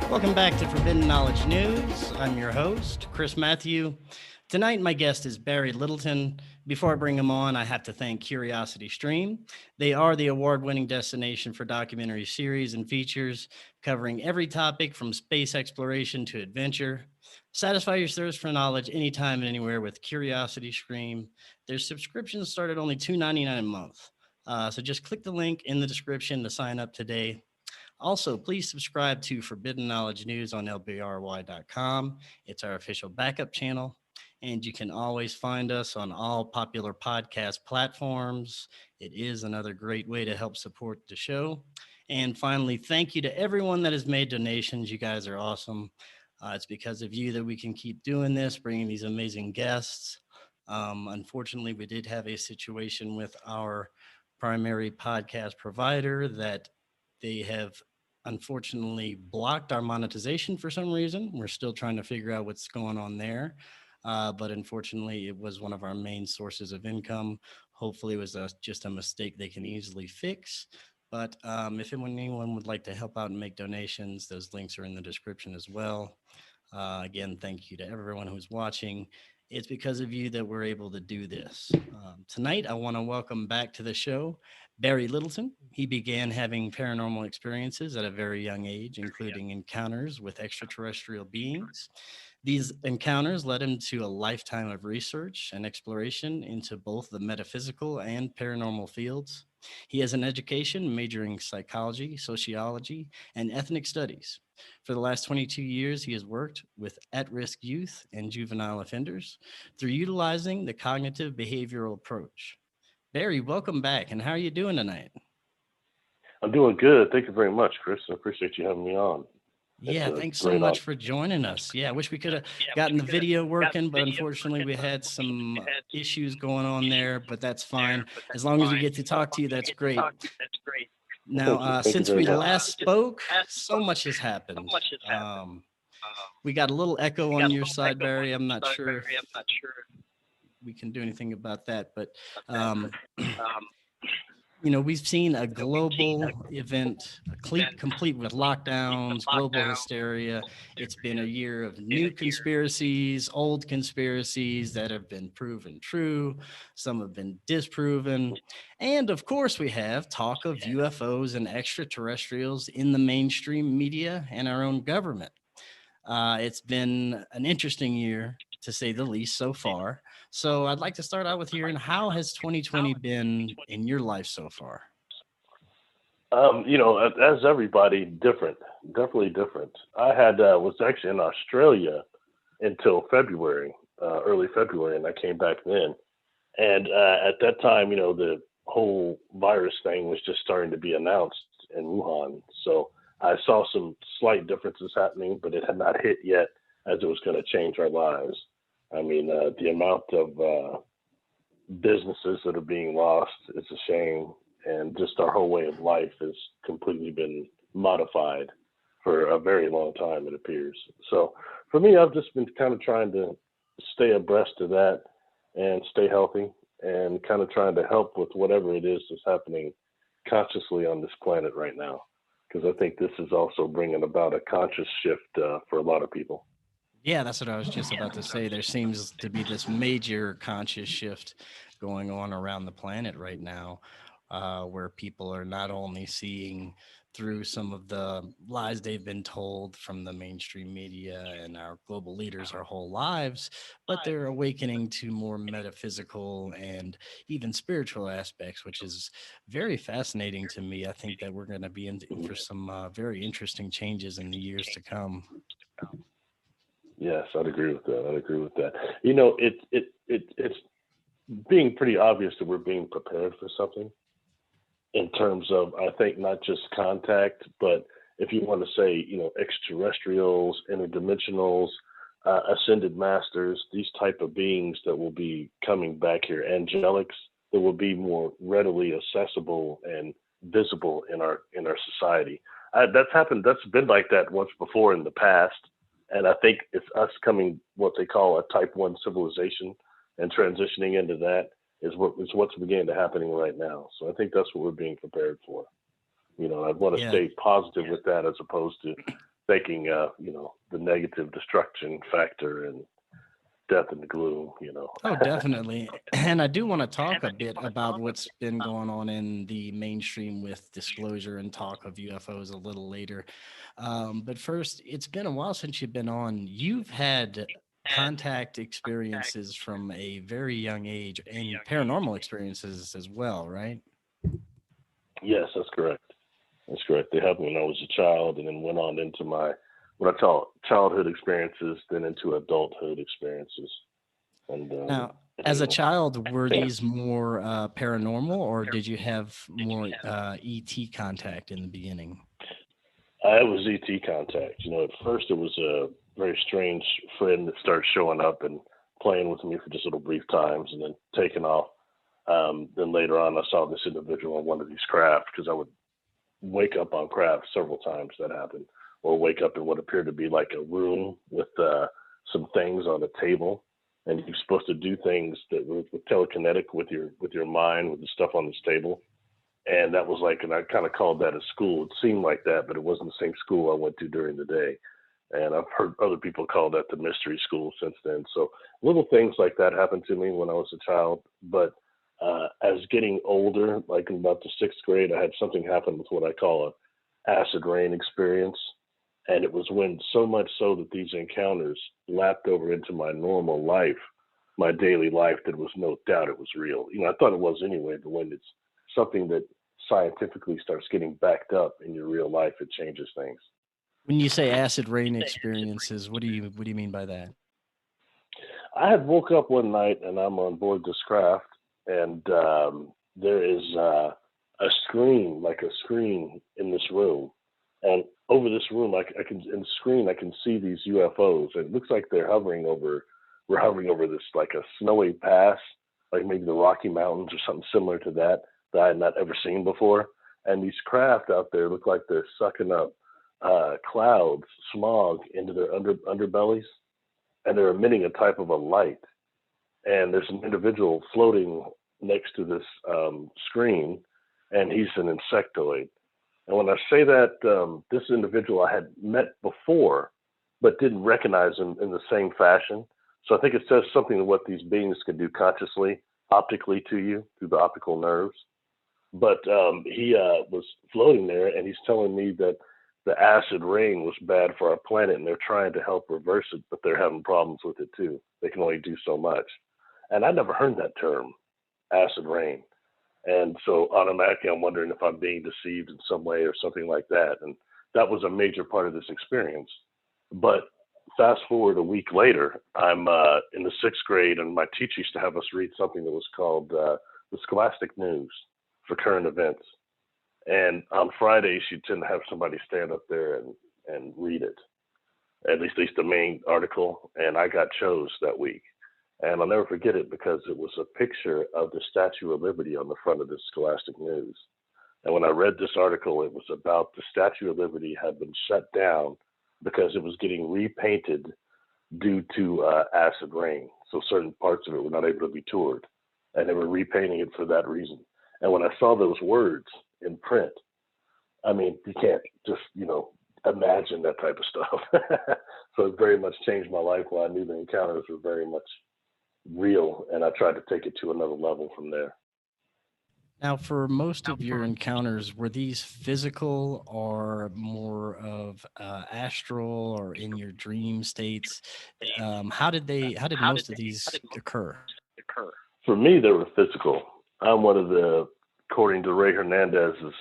Welcome back to Forbidden Knowledge News. I'm your host, Chris Matthew. Tonight, my guest is Barry Littleton. Before I bring him on, I have to thank Curiosity Stream. They are the award-winning destination for documentary series and features covering every topic from space exploration to adventure. Satisfy your thirst for knowledge anytime and anywhere with Curiosity Stream. Their subscriptions start at only $2.99 a month. So just click the link in the description to sign up today. Also, please subscribe to Forbidden Knowledge News on lbry.com. It's our official backup channel, and you can always find us on all popular podcast platforms. It is another great way to help support the show. And finally, thank you to everyone that has made donations. You guys are awesome. It's because of you that we can keep doing this, bringing these amazing guests. Unfortunately, we did have a situation with our primary podcast provider that they have unfortunately blocked our monetization for some reason. We're still trying to figure out what's going on there. But unfortunately, it was one of our main sources of income. Hopefully, it was just a mistake they can easily fix. But if anyone would like to help out and make donations, those links are in the description as well. Again, thank you to everyone who's watching. It's because of you that we're able to do this. Tonight, I want to welcome back to the show Barry Littleton. He began having paranormal experiences at a very young age, including encounters with extraterrestrial beings. These encounters led him to a lifetime of research and exploration into both the metaphysical and paranormal fields. He has an education majoring in psychology, sociology, and ethnic studies. For the last 22 years, he has worked with at-risk youth and juvenile offenders through utilizing the cognitive behavioral approach. Barry, welcome back, and how are you doing tonight? I'm doing good. Thank you very much, Chris. I appreciate you having me on. Yeah, thanks so much for joining us. Yeah, I wish we could have gotten the video working, but unfortunately we had some issues going on there, but that's fine. As long as we get to talk to you, that's great. Now, since we last spoke, so much has happened. We got a little echo on your side, Barry. I'm not sure if we can do anything about that, but we've seen a global event, complete with lockdowns, global hysteria. It's been a year of new conspiracies, old conspiracies that have been proven true. Some have been disproven. And of course, we have talk of UFOs and extraterrestrials in the mainstream media and our own government. It's been an interesting year, to say the least, so far. So I'd like to start out with hearing, how has 2020 been in your life so far? As everybody, definitely different. I was actually in Australia until February, early February, and I came back then. And at that time, the whole virus thing was just starting to be announced in Wuhan. So I saw some slight differences happening, but it had not hit yet as it was going to change our lives. I mean, the amount of businesses that are being lost is a shame, and just our whole way of life has completely been modified for a very long time, it appears. So for me, I've just been kind of trying to stay abreast of that and stay healthy and kind of trying to help with whatever it is that's happening consciously on this planet right now, because I think this is also bringing about a conscious shift for a lot of people. Yeah, that's what I was just about to say. There seems to be this major conscious shift going on around the planet right now, where people are not only seeing through some of the lies they've been told from the mainstream media and our global leaders our whole lives, but they're awakening to more metaphysical and even spiritual aspects, which is very fascinating to me. I think that we're going to be in for some very interesting changes in the years to come. Yes, I'd agree with that. It's being pretty obvious that we're being prepared for something in terms of, I think, not just contact, but if you want to say, extraterrestrials, interdimensionals, ascended masters, these type of beings that will be coming back here, angelics that will be more readily accessible and visible in our society. That's happened. That's been like that once before in the past. And I think it's us coming what they call a type 1 civilization and transitioning into that is what's beginning to happening right now. So I think that's what we're being prepared for. I want to stay positive with that as opposed to thinking, the negative destruction factor and death and gloom, Oh, definitely. And I do want to talk a bit about what's been going on in the mainstream with disclosure and talk of UFOs a little later. But first, it's been a while since you've been on. You've had contact experiences from a very young age and paranormal experiences as well, right? Yes, that's correct. That's correct. They happened when I was a child, and then went on into my what I call childhood experiences, then into adulthood experiences, and Now, as a child, were yeah, these more paranormal, or did you have more ET contact in the beginning? I was ET contact. At first it was a very strange friend that started showing up and playing with me for just little brief times, and then taking off. Then later on, I saw this individual on one of these craft because I would wake up on craft several times. That happened, or wake up in what appeared to be like a room with some things on a table, and you're supposed to do things that were telekinetic with your mind with the stuff on this table. And that was like, and I kind of called that a school. It seemed like that, but it wasn't the same school I went to during the day. And I've heard other people call that the mystery school since then. So little things like that happened to me when I was a child. But as getting older, like in about the sixth grade, I had something happen with what I call a acid rain experience. And it was when so much so that these encounters lapped over into my normal life, my daily life, that was no doubt it was real. I thought it was anyway, but when it's something that scientifically starts getting backed up in your real life, it changes things. When you say acid rain experiences, what do you mean by that? I had woke up one night and I'm on board this craft, and there is a screen, like a screen in this room, and over this room, I can in the screen I can see these UFOs. And it looks like we're hovering over this like a snowy pass, like maybe the Rocky Mountains or something similar to that I had not ever seen before. And these craft out there look like they're sucking up clouds, smog into their underbellies, and they're emitting a type of a light. And there's an individual floating next to this screen, and he's an insectoid. And when I say that, this individual I had met before, but didn't recognize him in the same fashion. So I think it says something of what these beings can do consciously, optically to you through the optical nerves. But he was floating there, and he's telling me that the acid rain was bad for our planet, and they're trying to help reverse it, but they're having problems with it too. They can only do so much. And I never heard that term, acid rain. And so automatically, I'm wondering if I'm being deceived in some way or something like that. And that was a major part of this experience. But fast forward a week later, I'm in the sixth grade, and my teacher used to have us read something that was called the Scholastic News for current events. And on Fridays, she'd tend to have somebody stand up there and read it, at least the main article. And I got chose that week. And I'll never forget it because it was a picture of the Statue of Liberty on the front of the Scholastic News. And when I read this article, it was about the Statue of Liberty had been shut down because it was getting repainted due to acid rain. So certain parts of it were not able to be toured, and they were repainting it for that reason. And when I saw those words in print, I mean, you can't just, imagine that type of stuff. So it very much changed my life when I knew the encounters were very much real, and I tried to take it to another level from there. Now, for most of your encounters, were these physical or more of astral or in your dream states? How did most of these occur? For me, they were physical. I'm one of the, according to Ray Hernandez's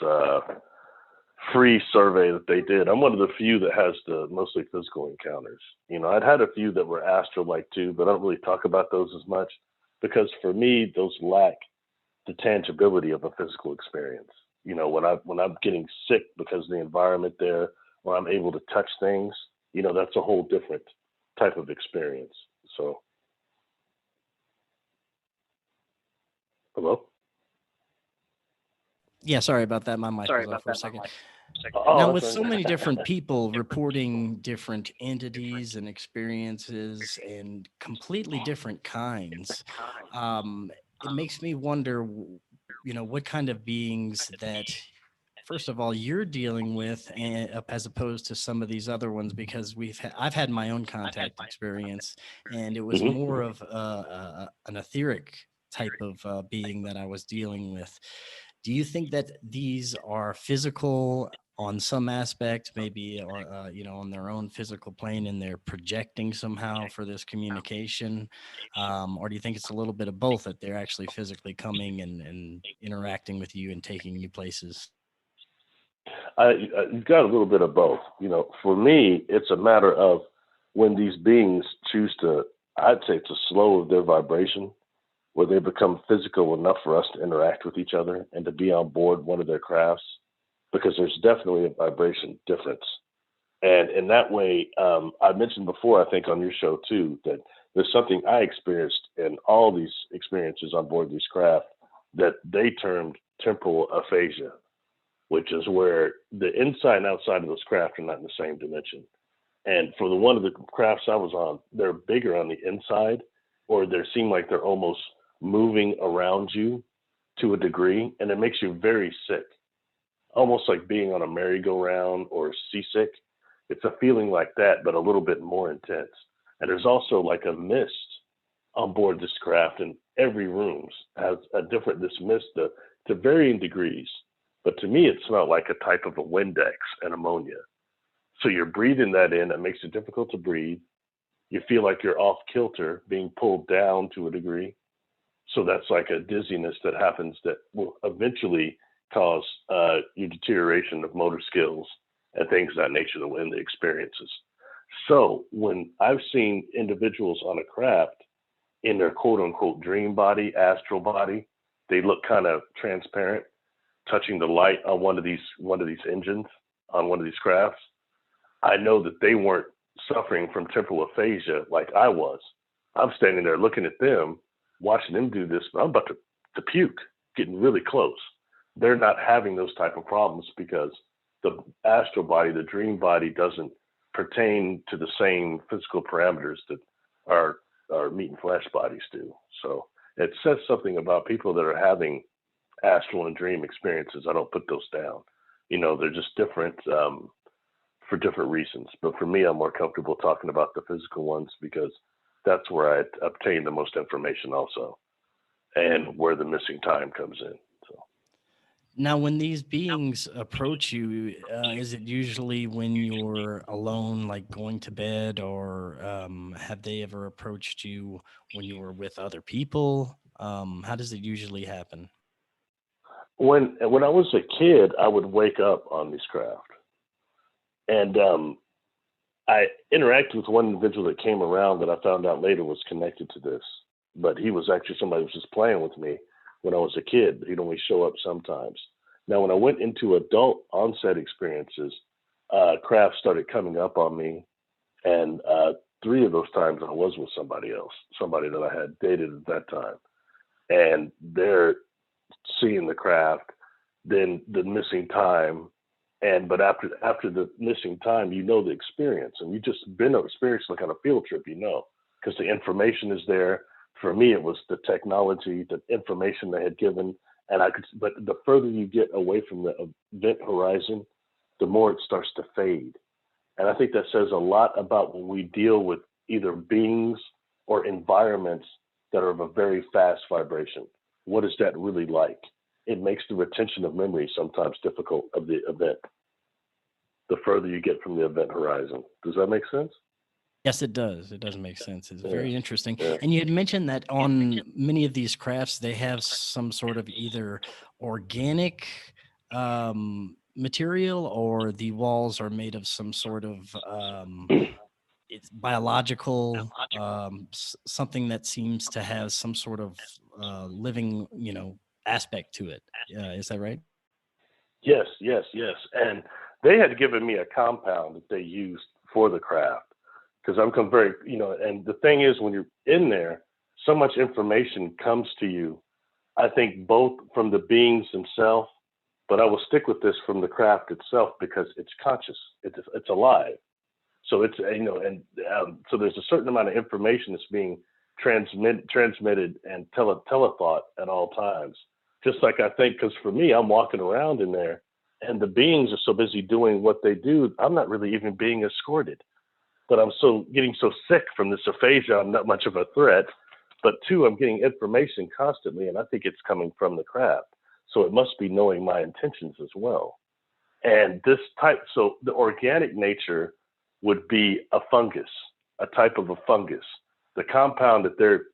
free survey that they did, I'm one of the few that has the mostly physical encounters. I'd had a few that were astral-like too, but I don't really talk about those as much because for me, those lack the tangibility of a physical experience. When I'm getting sick because of the environment there, or I'm able to touch things, that's a whole different type of experience. So, hello? Yeah, sorry about that. My mic was off for a second. Now, Oh, with that's so right. many different people reporting different entities and experiences and completely different kinds, it makes me wonder, what kind of beings that first of all, you're dealing with, as opposed to some of these other ones, because I've had my own contact experience, and it was Hmm. more of an etheric type of being that I was dealing with. Do you think that these are physical on some aspect, maybe, or on their own physical plane, and they're projecting somehow for this communication, or do you think it's a little bit of both, that they're actually physically coming and interacting with you and taking you places? You've got a little bit of both. For me, it's a matter of when these beings choose to, I'd say, to slow their vibration, where they become physical enough for us to interact with each other and to be on board one of their crafts, because there's definitely a vibration difference. And in that way, I mentioned before, I think on your show too, that there's something I experienced in all these experiences on board these craft that they termed temporal aphasia, which is where the inside and outside of those craft are not in the same dimension. And for the one of the crafts I was on, they're bigger on the inside, or they seem like they're almost moving around you to a degree, and it makes you very sick, almost like being on a merry-go-round or seasick. It's a feeling like that, but a little bit more intense. And there's also like a mist on board this craft, and every room has a different, this mist to varying degrees. But to me, it smelled like a type of a Windex and ammonia. So you're breathing that in. It makes it difficult to breathe. You feel like you're off kilter, being pulled down to a degree. So that's like a dizziness that happens that will eventually cause your deterioration of motor skills and things of that nature in the experiences. So when I've seen individuals on a craft in their quote unquote dream body, astral body, they look kind of transparent, touching the light on one of these engines on one of these crafts. I know that they weren't suffering from temporal aphasia like I was. I'm standing there looking at them, watching them do this, but I'm about to puke, getting really close. They're not having those type of problems because the astral body, the dream body, doesn't pertain to the same physical parameters that our meat and flesh bodies do. So it says something about people that are having astral and dream experiences. I don't put those down. They're just different for different reasons. But for me, I'm more comfortable talking about the physical ones because that's where I obtain the most information also, and where the missing time comes in. So. Now, when these beings approach you, is it usually when you're alone, like going to bed, or have they ever approached you when you were with other people? How does it usually happen? When I was a kid, I would wake up on these craft, and I interacted with one individual that came around that I found out later was connected to this, but he was actually somebody who was just playing with me when I was a kid. He'd only show up sometimes. Now, when I went into adult onset experiences, craft started coming up on me, and 3 of those times I was with somebody else, somebody that I had dated at that time, and they're seeing the craft, then the missing time, but after the missing time, the experience, and you just been experiencing like on a field trip, because the information is there. For me, it was the technology, the information they had given, and but the further you get away from the event horizon, the more it starts to fade. And I think that says a lot about when we deal with either beings or environments that are of a very fast vibration. What is that really like? It makes the retention of memory sometimes difficult of the event, the further you get from the event horizon. Does that make sense? Yes, it does. It does make sense. It's Yeah. very interesting. Yeah. And you had mentioned that on many of these crafts, they have some sort of either organic material, or the walls are made of some sort of it's biological, something that seems to have some sort of living, aspect to it. Is that right? Yes, yes, yes. And they had given me a compound that they used for the craft because I'm very, and the thing is, when you're in there, so much information comes to you, I think, both from the beings themselves, but I will stick with this from the craft itself because it's conscious, it's alive. So it's, and so there's a certain amount of information that's being transmitted and telethought at all times. Just like I think, because for me, I'm walking around in there And the beings are so busy doing what they do, I'm not really even being escorted. But I'm so getting so sick from this aphasia, I'm not much of a threat. But two, I'm getting information constantly, and I think it's coming from the craft. So it must be knowing my intentions as well. And this type, so the organic nature would be a fungus, a type of a fungus. The compound that they're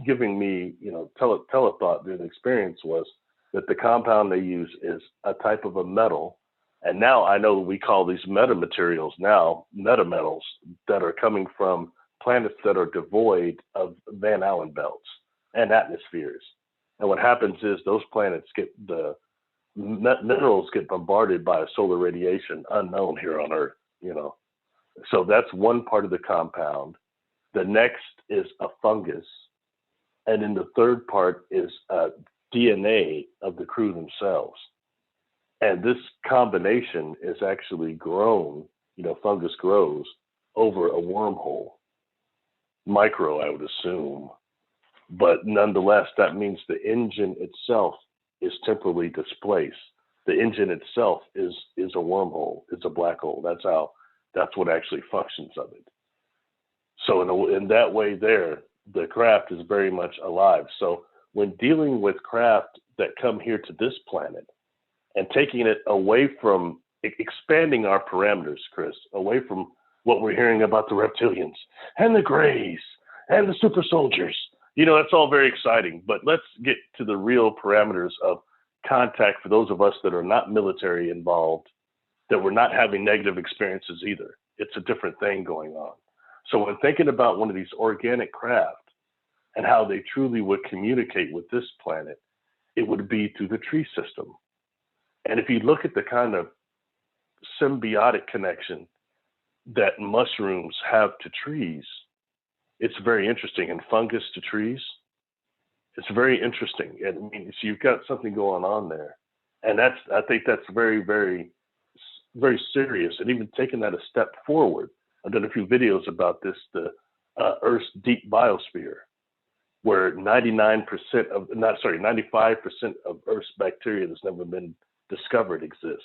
giving me, telethought during the experience was that the compound they use is a type of a metal. And now I know we call these metamaterials now metametals that are coming from planets that are devoid of Van Allen belts and atmospheres. And what happens is those planets get the minerals get bombarded by a solar radiation unknown here on Earth. So that's one part of the compound. The next is a fungus. And then the third part is DNA of the crew themselves. And this combination is actually grown, fungus grows over a wormhole, micro, I would assume. But nonetheless, that means the engine itself is temporarily displaced. The engine itself is a wormhole. It's a black hole. That's what actually functions of it. So in that way there, the craft is very much alive. So when dealing with craft that come here to this planet and taking it away from expanding our parameters, Chris, away from what we're hearing about the reptilians and the grays and the super soldiers, that's all very exciting, but let's get to the real parameters of contact for those of us that are not military involved, that we're not having negative experiences either. It's a different thing going on. So when thinking about one of these organic craft and how they truly would communicate with this planet, it would be through the tree system. And if you look at the kind of symbiotic connection that mushrooms have to trees, it's very interesting. And fungus to trees, it's very interesting. I mean, so you've got something going on there. And I think that's very, very, very serious. And even taking that a step forward, I've done a few videos about this, the Earth's deep biosphere, where 95% of Earth's bacteria that's never been discovered exists.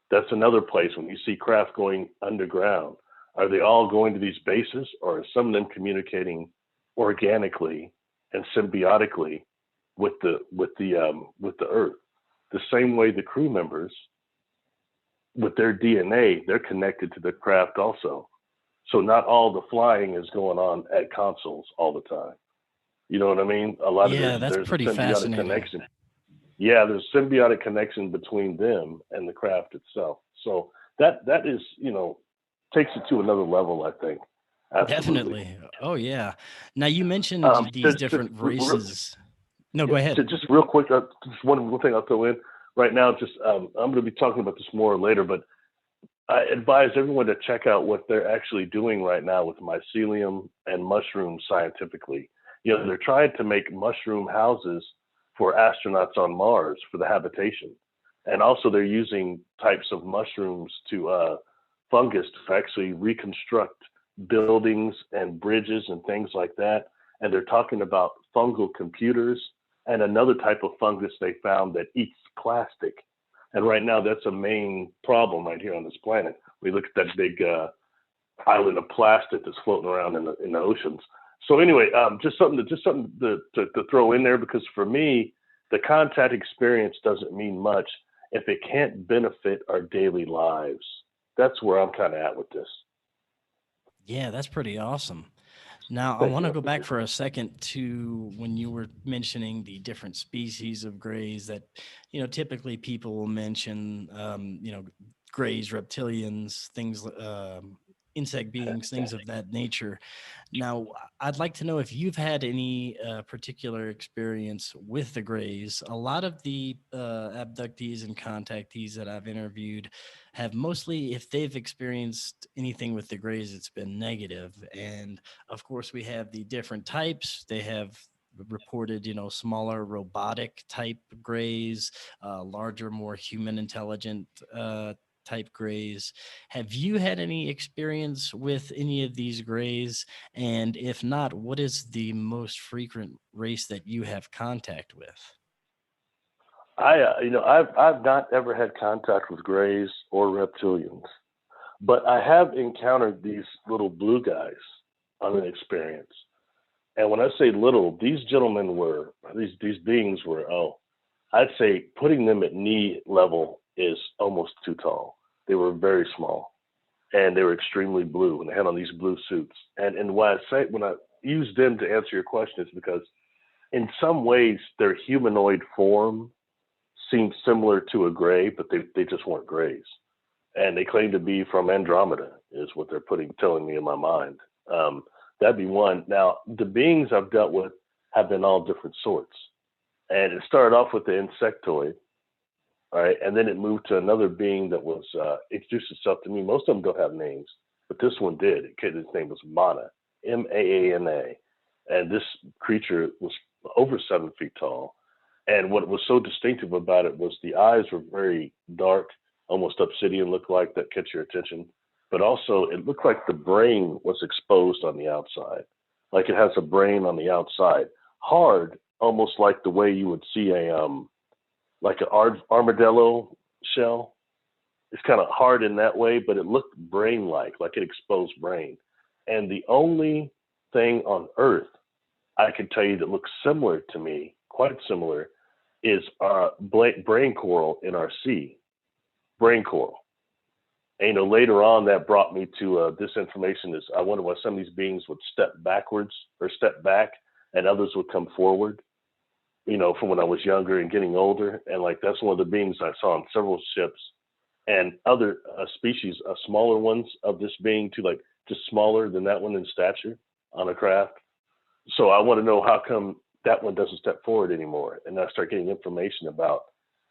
That's another place when you see craft going underground. Are they all going to these bases, or are some of them communicating organically and symbiotically with the Earth? The same way the crew members, with their DNA, they're connected to the craft also. So not all the flying is going on at consoles all the time. You know what I mean? A lot Yeah, of that's there's a pretty symbiotic fascinating. connection. Yeah, there's a symbiotic connection between them and the craft itself. So that is, takes it to another level, I think. Absolutely. Definitely. Oh, yeah. Now, you mentioned these different races. No, go ahead. Just real quick, just one thing I'll throw in right now. Just I'm going to be talking about this more later, but I advise everyone to check out what they're actually doing right now with mycelium and mushrooms scientifically. They're trying to make mushroom houses for astronauts on Mars for the habitation. And also they're using types of mushrooms to fungus to actually reconstruct buildings and bridges and things like that. And they're talking about fungal computers and another type of fungus they found that eats plastic. And right now that's a main problem right here on this planet. We look at that big island of plastic that's floating around in the oceans. So anyway, just something to throw in there, because for me, the contact experience doesn't mean much if it can't benefit our daily lives. That's where I'm kind of at with this. Yeah, that's pretty awesome. Now, I Thank want you. to I go back appreciate for a second to when you were mentioning the different species of grays that, typically people will mention, grays, reptilians, things, insect beings, things of that nature. Now, I'd like to know if you've had any particular experience with the grays. A lot of the abductees and contactees that I've interviewed have mostly, if they've experienced anything with the grays, it's been negative. And of course, we have the different types. They have reported, smaller robotic type grays, larger, more human intelligent type grays. Have you had any experience with any of these grays? And if not, what is the most frequent race that you have contact with? I've not ever had contact with grays or reptilians, but I have encountered these little blue guys on an experience. And when I say little, these beings were, I'd say putting them at knee level is almost too tall. They were very small, and they were extremely blue, and they had on these blue suits. And when I use them to answer your question, is because in some ways their humanoid form seemed similar to a gray, but they just weren't grays. And they claim to be from Andromeda, is what they're telling me in my mind. That'd be one. Now, the beings I've dealt with have been all different sorts. And it started off with the insectoid, all right, and then it moved to another being that was introduced itself to me. Most of them don't have names, but this one did. His name was Mana, Maana. And this creature was over 7 feet tall. And what was so distinctive about it was the eyes were very dark, almost obsidian look like, that catch your attention. But also it looked like the brain was exposed on the outside, like it has a brain on the outside, hard, almost like the way you would see like an armadillo shell. It's kind of hard in that way, but it looked brain-like it exposed brain. And the only thing on Earth I can tell you that looks similar to me, quite similar, is brain coral in our sea. Brain coral. And later on, that brought me to this information is I wonder why some of these beings would step backwards or step back, and others would come forward. From when I was younger and getting older, and that's one of the beings I saw on several ships, and other species, smaller ones of this being too, just smaller than that one in stature on a craft. So I want to know how come that one doesn't step forward anymore. And I start getting information about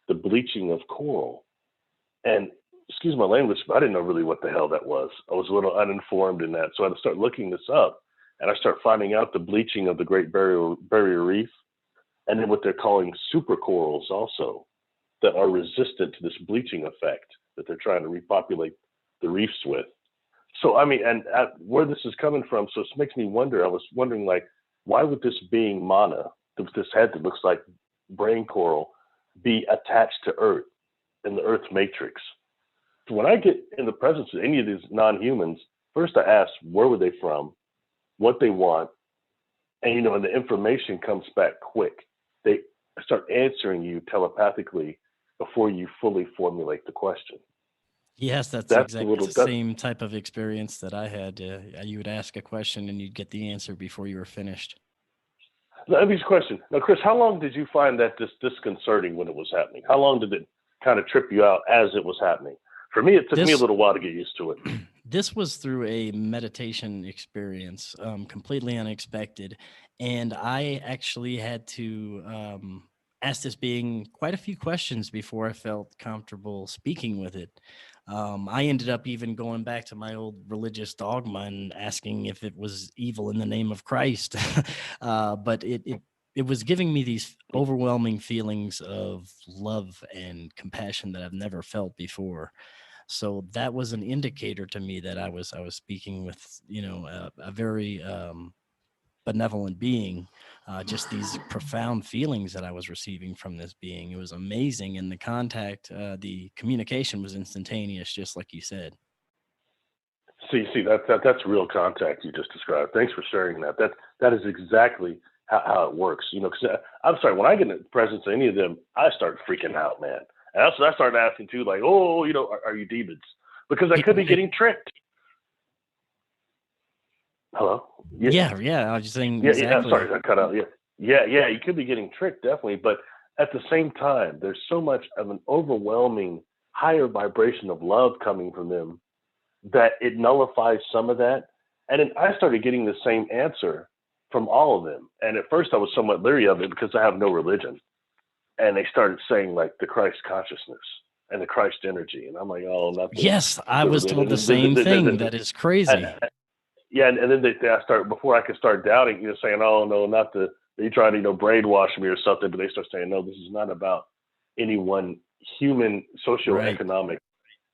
the bleaching of coral. And excuse my language, but I didn't know really what the hell that was. I was a little uninformed in that. So I had to start looking this up, and I start finding out the bleaching of the Great Barrier Reef, and then what they're calling supercorals also, that are resistant to this bleaching effect that they're trying to repopulate the reefs with. So, where this is coming from, so it makes me wonder, I was wondering, why would this being Mana, with this head that looks like brain coral, be attached to Earth in the Earth matrix? So when I get in the presence of any of these non-humans, first I ask, where were they from, what they want, and, and the information comes back quick. They start answering you telepathically before you fully formulate the question. Yes, that's exactly the same type of experience that I had. You would ask a question and you'd get the answer before you were finished. Let me ask a question. Now, Chris, how long did you find that disconcerting when it was happening? How long did it kind of trip you out as it was happening? For me, it took me a little while to get used to it. This was through a meditation experience, completely unexpected. And I actually had to ask this being quite a few questions before I felt comfortable speaking with it. I ended up even going back to my old religious dogma and asking if it was evil in the name of Christ. But it was giving me these overwhelming feelings of love and compassion that I've never felt before. So that was an indicator to me that I was speaking with, a very benevolent being. Just these profound feelings that I was receiving from this being. It was amazing. And the contact, the communication was instantaneous, just like you said. See, that's real contact you just described. Thanks for sharing that. That is exactly how it works. Because I'm sorry, when I get in the presence of any of them, I start freaking out, man. And that's what I started asking too, are you demons? Because I could be getting tricked. Hello? Yeah. I was just saying. Yeah, exactly. I'm sorry, I cut out. Yeah. You could be getting tricked, definitely. But at the same time, there's so much of an overwhelming higher vibration of love coming from them that it nullifies some of that. And then I started getting the same answer from all of them. And at first I was somewhat leery of it because I have no religion. And they started saying the Christ consciousness and the Christ energy. And I'm like, oh, nothing. Yes, I was told the same thing. That is crazy. And then before I could start doubting, saying, oh, no, not they try to, brainwash me or something, but they start saying, no, this is not about any one human socioeconomic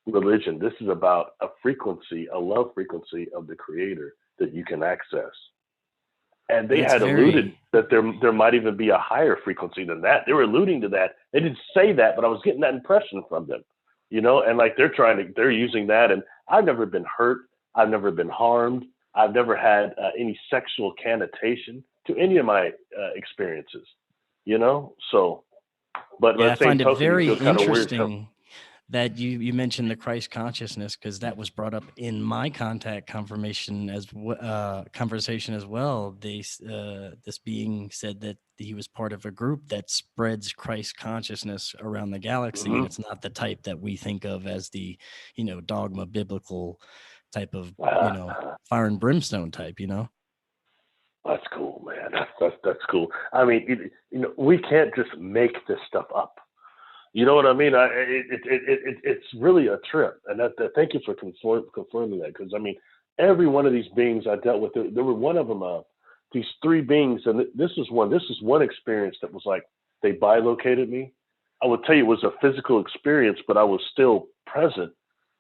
religion. This is about a frequency, a love frequency of the Creator that you can access. And Well, they that's had alluded very, that there might even be a higher frequency than that. They were alluding to that. They didn't say that, but I was getting that impression from them, and like they're using that. And I've never been hurt. I've never been harmed. I've never had any sexual connotation to any of my experiences, So, but yeah, by I the same find it token, you very feel kind of weird. interesting that you mentioned the Christ consciousness, because that was brought up in my contact confirmation conversation as well. This being said that he was part of a group that spreads Christ consciousness around the galaxy, and Mm-hmm. it's not the type that we think of as the dogma biblical type of fire and brimstone type. That's cool, man. That's cool. I mean, we can't just make this stuff up. You know what I mean? It's really a trip, and thank you for confirming that. Because I mean, every one of these beings I dealt with, there were one of them, these three beings, and this is one. This is one experience that was like they bilocated me. I would tell you it was a physical experience, but I was still present.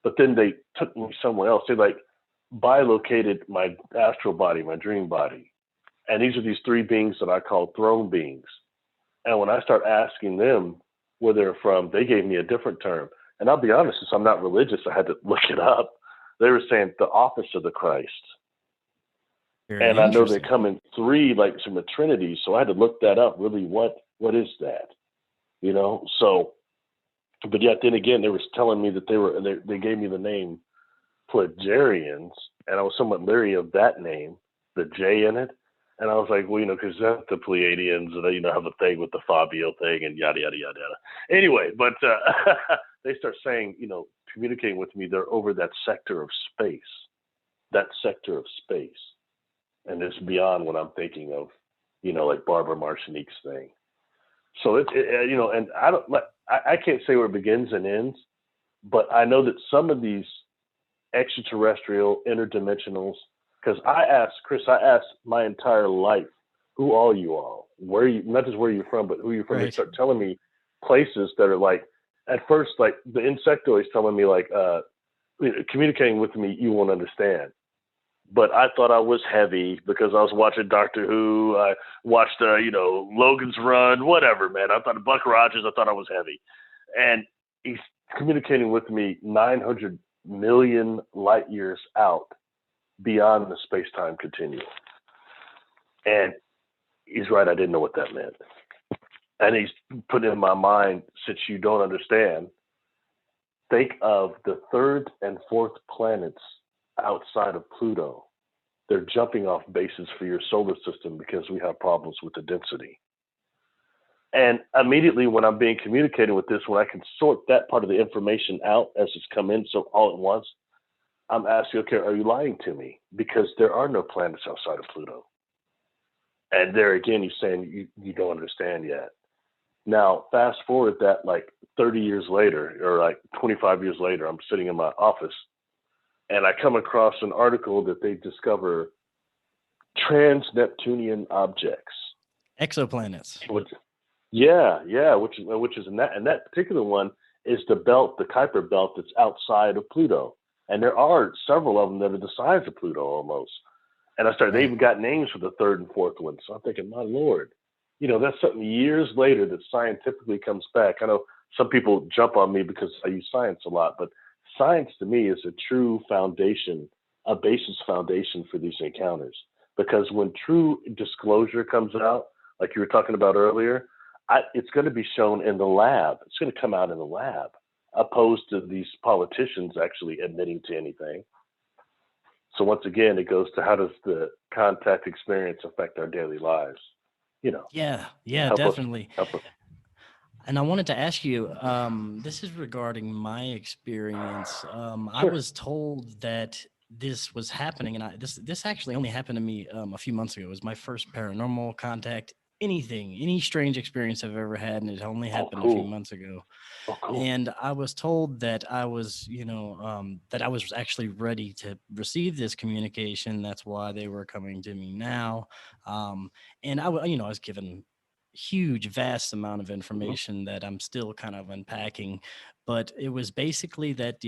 But then they took me somewhere else. They like bilocated my astral body, my dream body, and these are these three beings that I call throne beings. And when I start asking them where they're from, they gave me a different term. And I'll be honest, since I'm not religious, I had to look it up. They were saying the office of the Christ. Very And I know they interesting. come in three, like some a Trinity. So I had to look that up. Really, what is that? So, but yet then again, they were telling me that they gave me the name Pleiadians, and I was somewhat leery of that name, the J in it. And I was like, well, because that's the Pleiadians, and they, have a thing with the Fabio thing, and yada yada yada yada. Anyway, but they start saying, communicating with me. They're over that sector of space, and it's beyond what I'm thinking of, like Barbara Martinique's thing. So and I can't say where it begins and ends, but I know that some of these extraterrestrial, interdimensionals, because I asked my entire life, who are you all? Where are you, not just where you're from, but who you're from. They Right. start telling me places that are like, at first, like the insectoids telling me like, communicating with me, you won't understand. But I thought I was heavy because I was watching Doctor Who. I watched, Logan's Run, whatever, man. I thought Buck Rogers, I thought I was heavy. And he's communicating with me 900 million light years out beyond the space-time continuum. And he's right, I didn't know what that meant. And he's put in my mind, since you don't understand, think of the third and fourth planets outside of Pluto. They're jumping off bases for your solar system because we have problems with the density. And immediately when I'm being communicated with this, when I can sort that part of the information out as it's come in, so all at once, I'm asking, okay, are you lying to me? Because there are no planets outside of Pluto. And there again, he's saying you don't understand yet. Now, fast forward that like 30 years later, or like 25 years later, I'm sitting in my office, and I come across an article that they discover trans-Neptunian objects. Exoplanets. Which is in that particular one is the Kuiper belt that's outside of Pluto. And there are several of them that are the size of Pluto almost. And they even got names for the third and fourth one. So I'm thinking, my Lord, that's something years later that scientifically comes back. I know some people jump on me because I use science a lot, but science to me is a true foundation, a basis foundation for these encounters. Because when true disclosure comes out, like you were talking about earlier, it's going to be shown in the lab. It's going to come out in the lab, opposed to these politicians actually admitting to anything. So once again, it goes to how does the contact experience affect our daily lives? Yeah, help us, definitely. help us. And I wanted to ask you, this is regarding my experience. I Sure. was told that this was happening, and this actually only happened to me a few months ago. It was my first paranormal contact, any strange experience I've ever had, and it only Oh, happened a few cool. months ago. Oh, cool. And I was told that I was, that I was actually ready to receive this communication. That's why they were coming to me now. And I was given huge, vast amount of Mm-hmm. information that I'm still kind of unpacking. But it was basically that,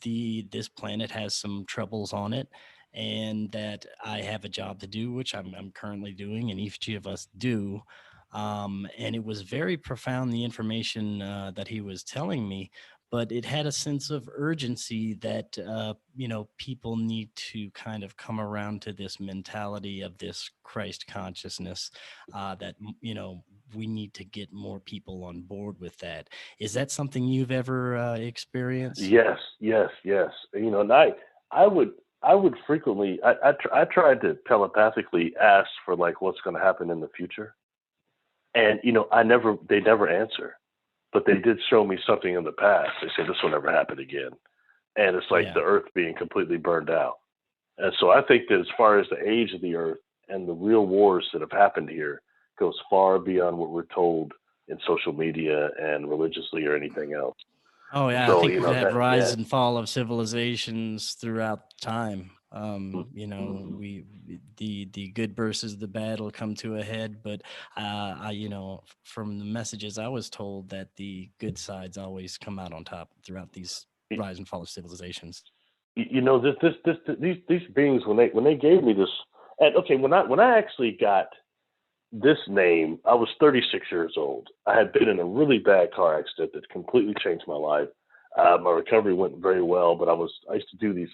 this planet has some troubles on it, and that I have a job to do, which I'm currently doing, and each of us do. And it was very profound, the information that he was telling me, but it had a sense of urgency that, people need to kind of come around to this mentality of this Christ consciousness, that, we need to get more people on board with that. Is that something you've ever experienced? Yes, yes, yes. And I would, I would frequently, I tried to telepathically ask for like what's going to happen in the future, and they never answer, but they did show me something in the past. They said this will never happen again, and it's like Yeah. the Earth being completely burned out. And so I think that as far as the age of the Earth and the real wars that have happened here goes far beyond what we're told in social media and religiously or anything else. Oh yeah, I So think we've had that, rise yeah. and fall of civilizations throughout time. Mm-hmm. The good versus the bad will come to a head, but from the messages I was told that the good sides always come out on top throughout these rise and fall of civilizations. These beings when they gave me this, and okay, when I actually got this name, I was 36 years old. I had been in a really bad car accident that completely changed my life. My recovery went very well, but I used to do these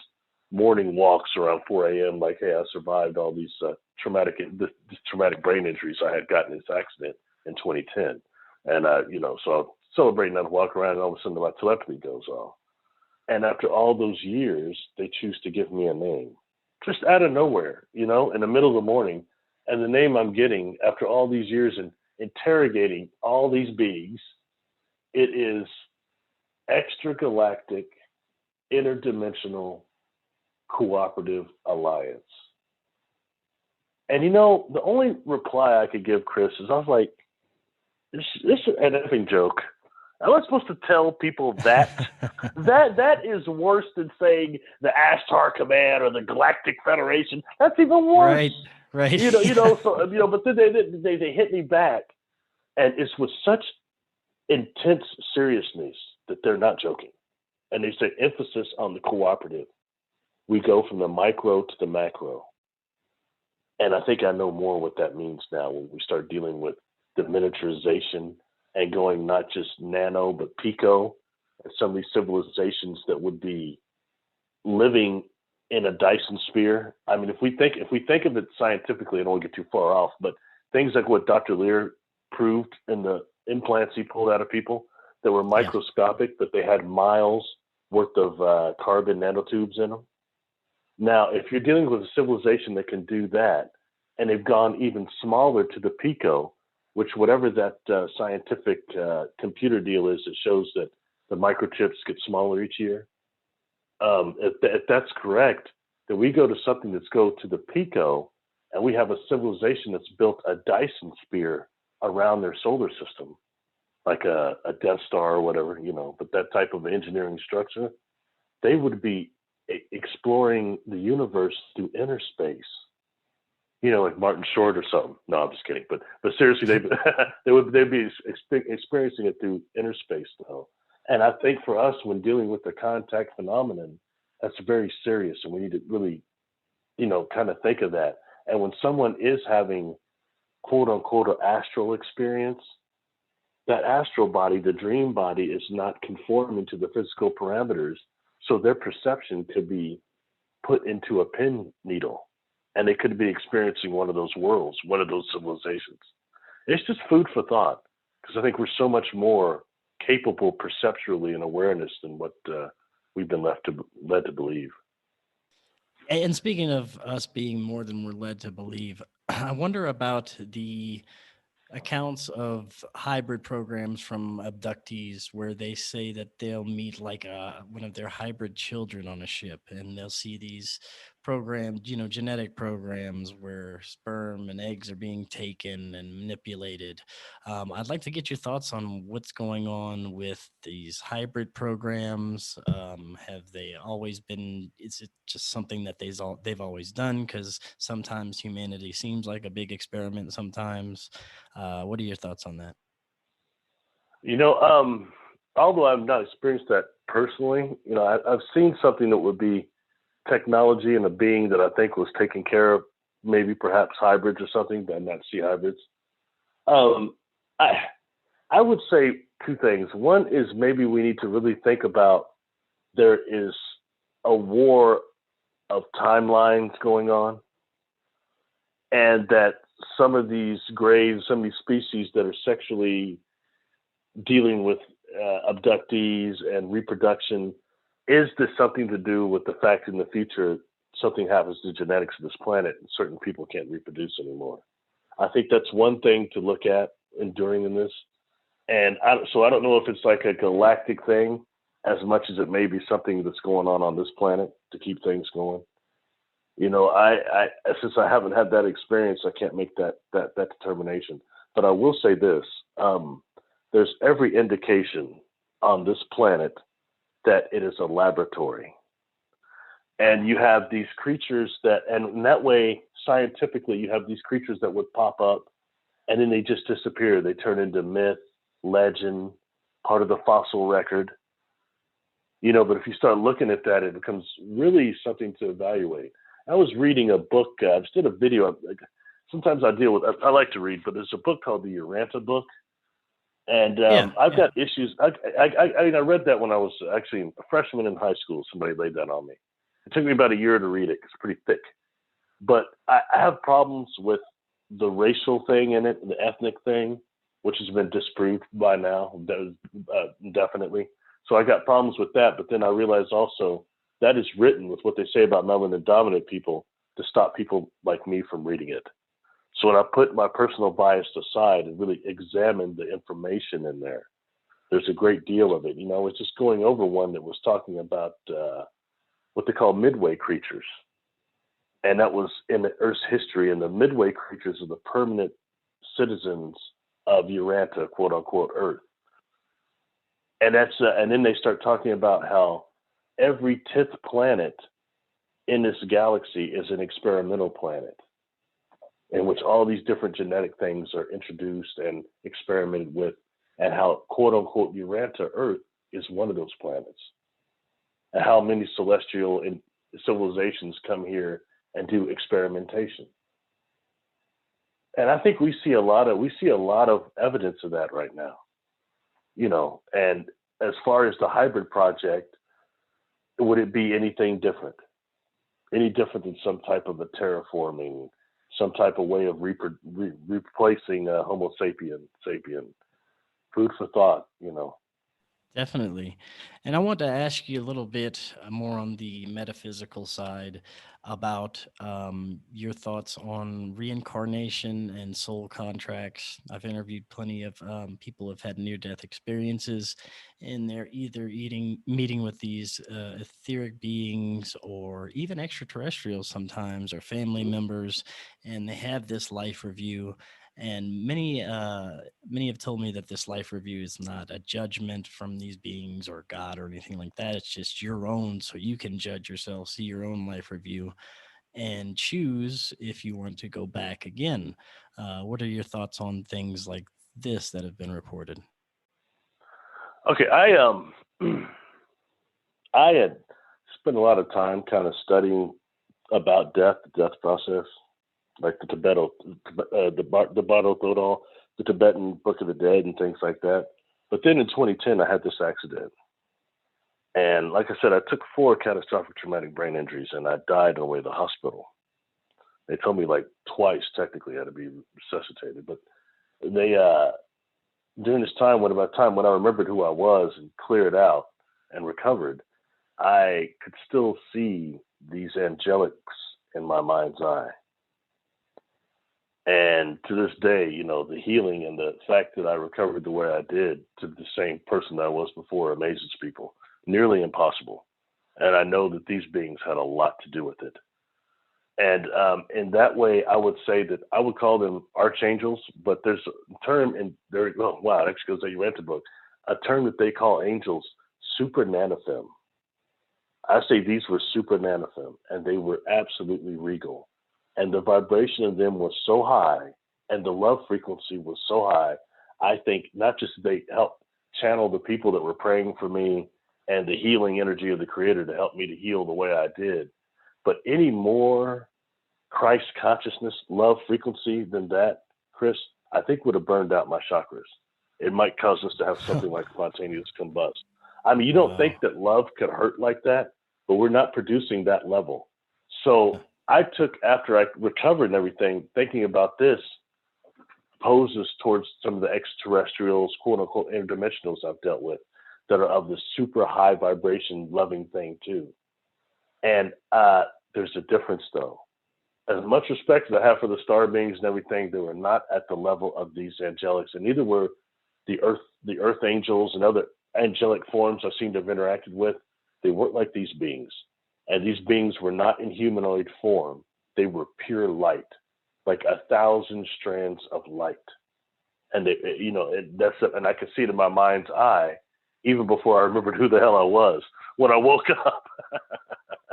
morning walks around 4 a.m. Like, hey, I survived all these this traumatic brain injuries I had gotten in this accident in 2010, and so I'm celebrating that walk around, and all of a sudden my telepathy goes off. And after all those years, they choose to give me a name just out of nowhere, in the middle of the morning. And the name I'm getting after all these years and interrogating all these beings, it is Extragalactic Interdimensional Cooperative Alliance. And the only reply I could give Chris is I was like, this is an effing joke. Am I supposed to tell people that? That is worse than saying the Ashtar Command or the Galactic Federation. That's even worse. Right, right. So but then they hit me back, and it's with such intense seriousness that they're not joking, and they say emphasis on the cooperative. We go from the micro to the macro, and I think I know more what that means now when we start dealing with the miniaturization and going not just nano but pico, and some of these civilizations that would be living in a Dyson sphere. I mean, if we think of it scientifically, I don't want to get too far off, but things like what Dr. Lear proved in the implants he pulled out of people that were Yeah. microscopic, but they had miles worth of carbon nanotubes in them. Now, if you're dealing with a civilization that can do that, and they've gone even smaller to the pico, which whatever that scientific computer deal is, it shows that the microchips get smaller each year. If that's correct, then we go to something that's go to the pico, and we have a civilization that's built a Dyson sphere around their solar system, like a Death Star or whatever, but that type of engineering structure, they would be exploring the universe through inner space, like Martin Short or something. No, I'm just kidding. But seriously, they'd be experiencing it through inner space though. And I think for us, when dealing with the contact phenomenon, that's very serious, and we need to really, kind of think of that. And when someone is having quote unquote an astral experience, that astral body, the dream body, is not conforming to the physical parameters, so their perception could be put into a pin needle, and they could be experiencing one of those worlds, one of those civilizations. It's just food for thought, because I think we're so much more capable perceptually in awareness than what we've been led to believe. And speaking of us being more than we're led to believe, I wonder about the accounts of hybrid programs from abductees where they say that they'll meet like one of their hybrid children on a ship, and they'll see these programmed, genetic programs where sperm and eggs are being taken and manipulated. I'd like to get your thoughts on what's going on with these hybrid programs. Have they always been? Is it just something that they've always done? Because sometimes humanity seems like a big experiment. Sometimes. What are your thoughts on that? You know, although I've not experienced that personally, I've seen something that would be technology and a being that I think was taking care of maybe perhaps hybrids or something, but not sea hybrids. Um, I I would say two things. One is maybe we need to really think about there is a war of timelines going on, and that some of these graves, some of these species that are sexually dealing with abductees and reproduction, is this something to do with the fact in the future something happens to genetics of this planet and certain people can't reproduce anymore? I think that's one thing to look at enduring in this. And so I don't know if it's like a galactic thing as much as it may be something that's going on this planet to keep things going. You know, I since I haven't had that experience, I can't make that determination. But I will say this: there's every indication on this planet that it is a laboratory, and you have these creatures and in that way, scientifically, you have these creatures that would pop up, and then they just disappear. They turn into myth, legend, part of the fossil record. You know, but if you start looking at that, it becomes really something to evaluate. I was reading a book. I just did a video. Sometimes I deal with. I like to read, but there's a book called the Uranta book, and I've got issues. I read that when I was actually a freshman in high school. Somebody laid that on me. It took me about a year to read it. It's pretty thick, but I have problems with the racial thing in it, the ethnic thing, which has been disproved by now, definitely. So I got problems with that. But then I realized also that is written with what they say about melanin dominant people to stop people like me from reading it. So when I put my personal bias aside and really examined the information in there, there's a great deal of it. You know, I was just going over one that was talking about what they call midway creatures. And that was in the Earth's history. And the midway creatures are the permanent citizens of Uranta, quote unquote, Earth. And and then they start talking about how every 10th planet in this galaxy is an experimental planet in which all these different genetic things are introduced and experimented with, and how quote unquote Uranta Earth is one of those planets, and how many celestial civilizations come here and do experimentation. And I think we see a lot of evidence of that right now. You know, and as far as the hybrid project, would it be anything different? Any different than some type of a terraforming, some type of way of replacing Homo sapien? Food for thought, you know. Definitely. And I want to ask you a little bit more on the metaphysical side about your thoughts on reincarnation and soul contracts. I've interviewed plenty of people who have had near death experiences, and they're either meeting with these etheric beings or even extraterrestrials sometimes, or family Mhm. members, and they have this life review. And many have told me that this life review is not a judgment from these beings or God or anything like that. It's just your own, so you can judge yourself, see your own life review, and choose if you want to go back again. What are your thoughts on things like this that have been reported? Okay, I had spent a lot of time kind of studying about death, the death process, like the the Bardo Thodol, the Tibetan Book of the Dead, and things like that. But then in 2010, I had this accident, and like I said, I took 4 catastrophic traumatic brain injuries, and I died on the way to the hospital. They told me like twice technically I had to be resuscitated, but they during this time, when I remembered who I was and cleared out and recovered, I could still see these angelics in my mind's eye. And to this day, you know, the healing and the fact that I recovered the way I did to the same person that I was before amazes people. Nearly impossible. And I know that these beings had a lot to do with it. And in that way, I would say that I would call them archangels, but there's a term in there. Oh, wow, it actually goes to your book. A term that they call angels, super nanothem. I say these were super nanothem, and they were absolutely regal. And the vibration of them was so high, and the love frequency was so high. I think not just they helped channel the people that were praying for me and the healing energy of the Creator to help me to heal the way I did, But any more Christ consciousness, love frequency than that, Chris, I think would have burned out my chakras. It might cause us to have something like spontaneous combust. I mean, you don't think that love could hurt like that, but we're not producing that level. So I took, after I recovered and everything, thinking about this, poses towards some of the extraterrestrials, quote unquote, interdimensionals I've dealt with that are of the super high vibration loving thing too. And there's a difference though. As much respect as I have for the star beings and everything, they were not at the level of these angelics, and neither were the earth angels and other angelic forms I seem to have interacted with. They weren't like these beings. And these beings were not in humanoid form. They were pure light, like 1,000 strands of light. And they, and I could see it in my mind's eye, even before I remembered who the hell I was when I woke up.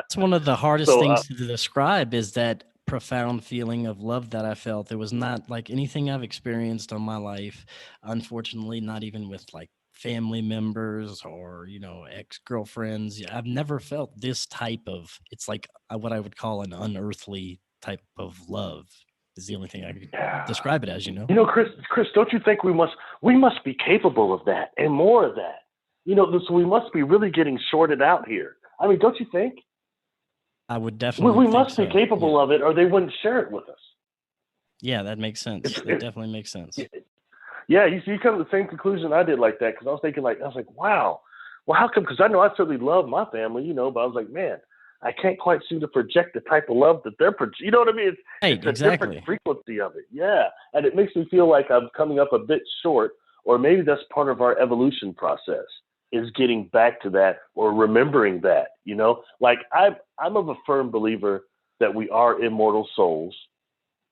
It's one of the hardest things to describe, is that profound feeling of love that I felt. It was not like anything I've experienced in my life. Unfortunately, not even with like family members or, ex-girlfriends. I've never felt this type of, it's like what I would call an unearthly type of love is the only thing I could describe it as, Chris, don't you think we must be capable of that and more of that? So we must be really getting sorted out here. I mean, don't you think? I would definitely we must be capable of it, or they wouldn't share it with us. Yeah, that makes sense. That definitely makes sense. Yeah, you come to the same conclusion I did like that, because I was thinking wow, well, how come? Because I know I certainly love my family, but I was like, man, I can't quite seem to project the type of love that they're projecting. You know what I mean? It's a different frequency of it. Yeah, and it makes me feel like I'm coming up a bit short, or maybe that's part of our evolution process, is getting back to that or remembering that, like I'm of a firm believer that we are immortal souls,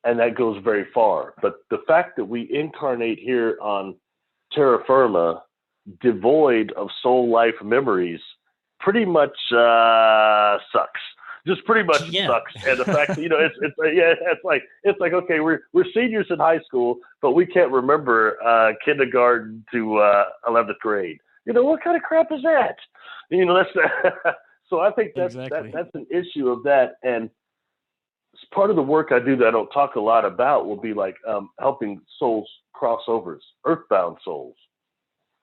and that goes very far. But the fact that we incarnate here on terra firma, devoid of soul life memories, pretty much sucks. Just pretty much sucks. And the fact that, it's like, okay, we're seniors in high school, but we can't remember kindergarten to 11th grade. What kind of crap is that? That's so I think that's an issue of that. And part of the work I do that I don't talk a lot about will be like helping souls crossovers, earthbound souls.